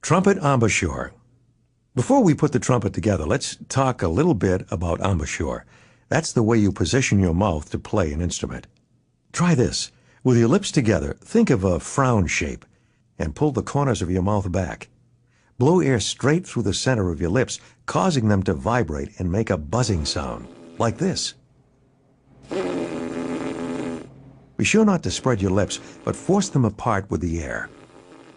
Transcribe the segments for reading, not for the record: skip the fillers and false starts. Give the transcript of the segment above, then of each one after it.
Trumpet embouchure. Before we put the trumpet together, let's talk a little bit about embouchure. That's the way you position your mouth to play an instrument. Try this. With your lips together, think of a frown shape and pull the corners of your mouth back. Blow air straight through the center of your lips, causing them to vibrate and make a buzzing sound, like this. Be sure not to spread your lips, but force them apart with the air.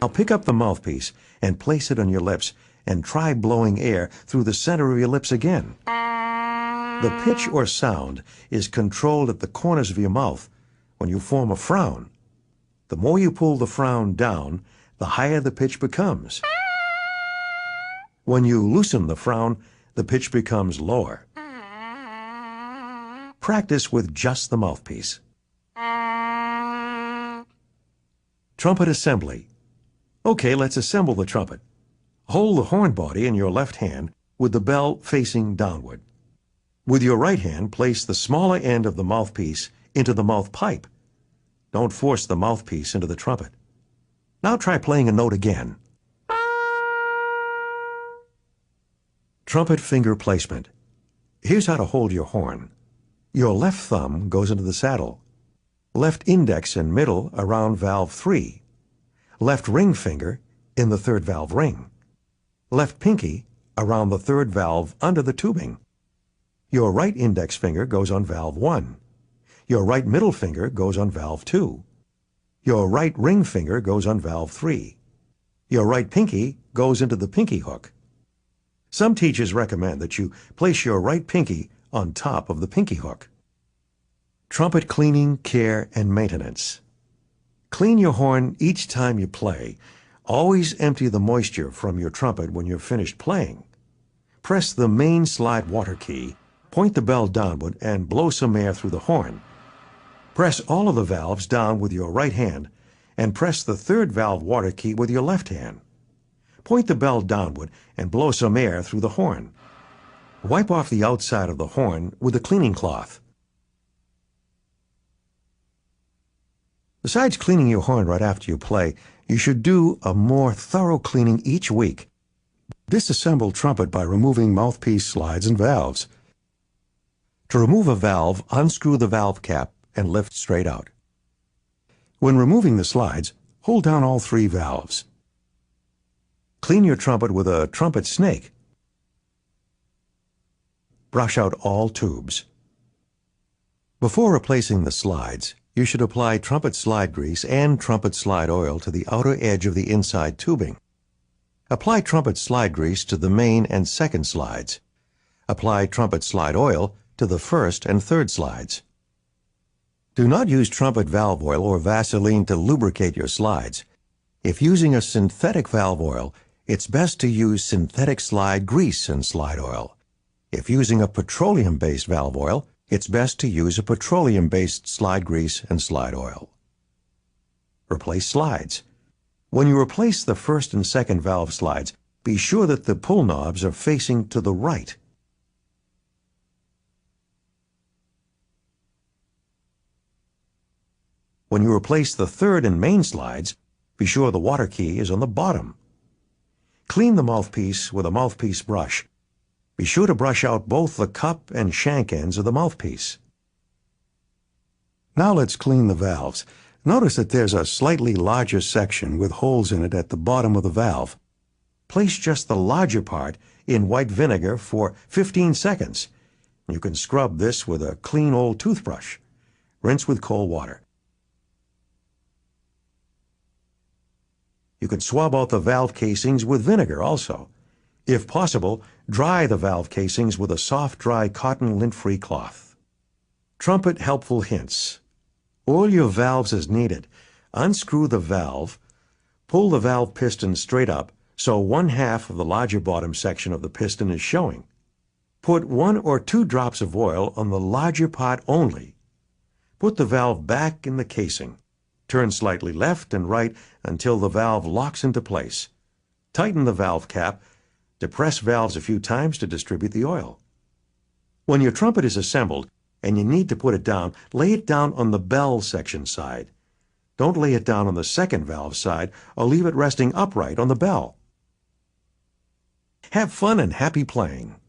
Now pick up the mouthpiece and place it on your lips and try blowing air through the center of your lips again. The pitch or sound is controlled at the corners of your mouth when you form a frown. The more you pull the frown down, the higher the pitch becomes. When you loosen the frown, the pitch becomes lower. Practice with just the mouthpiece. Trumpet assembly. Okay, let's assemble the trumpet. Hold the horn body in your left hand with the bell facing downward. With your right hand, place the smaller end of the mouthpiece into the mouth pipe. Don't force the mouthpiece into the trumpet. Now try playing a note again. Trumpet finger placement. Here's how to hold your horn. Your left thumb goes into the saddle. Left index and middle around valve 3. Left ring finger in the third valve ring. Left pinky around the third valve under the tubing. Your right index finger goes on valve 1. Your right middle finger goes on valve 2. Your right ring finger goes on valve 3. Your right pinky goes into the pinky hook. Some teachers recommend that you place your right pinky on top of the pinky hook. Trumpet cleaning, care, and maintenance. Clean your horn each time you play. Always empty the moisture from your trumpet when you're finished playing. Press the main slide water key, point the bell downward, and blow some air through the horn. Press all of the valves down with your right hand, and press the third valve water key with your left hand. Point the bell downward and blow some air through the horn. Wipe off the outside of the horn with a cleaning cloth. Besides cleaning your horn right after you play, you should do a more thorough cleaning each week. Disassemble trumpet by removing mouthpiece slides and valves. To remove a valve, unscrew the valve cap and lift straight out. When removing the slides, hold down all 3 valves. Clean your trumpet with a trumpet snake. Brush out all tubes. Before replacing the slides, you should apply trumpet slide grease and trumpet slide oil to the outer edge of the inside tubing. Apply trumpet slide grease to the main and second slides. Apply trumpet slide oil to the first and third slides. Do not use trumpet valve oil or Vaseline to lubricate your slides. If using a synthetic valve oil, it's best to use synthetic slide grease and slide oil. If using a petroleum-based valve oil, it's best to use a petroleum-based slide grease and slide oil. Replace slides. When you replace the first and second valve slides, be sure that the pull knobs are facing to the right. When you replace the third and main slides, be sure the water key is on the bottom. Clean the mouthpiece with a mouthpiece brush. Be sure to brush out both the cup and shank ends of the mouthpiece. Now let's clean the valves. Notice that there's a slightly larger section with holes in it at the bottom of the valve. Place just the larger part in white vinegar for 15 seconds. You can scrub this with a clean old toothbrush. Rinse with cold water. You can swab out the valve casings with vinegar also. If possible, dry the valve casings with a soft, dry cotton lint-free cloth. Trumpet helpful hints. Oil your valves as needed. Unscrew the valve. Pull the valve piston straight up so 1/2 of the larger bottom section of the piston is showing. Put 1 or 2 drops of oil on the larger part only. Put the valve back in the casing. Turn slightly left and right until the valve locks into place. Tighten the valve cap. Depress valves a few times to distribute the oil. When your trumpet is assembled and you need to put it down, lay it down on the bell section side. Don't lay it down on the second valve side or leave it resting upright on the bell. Have fun and happy playing.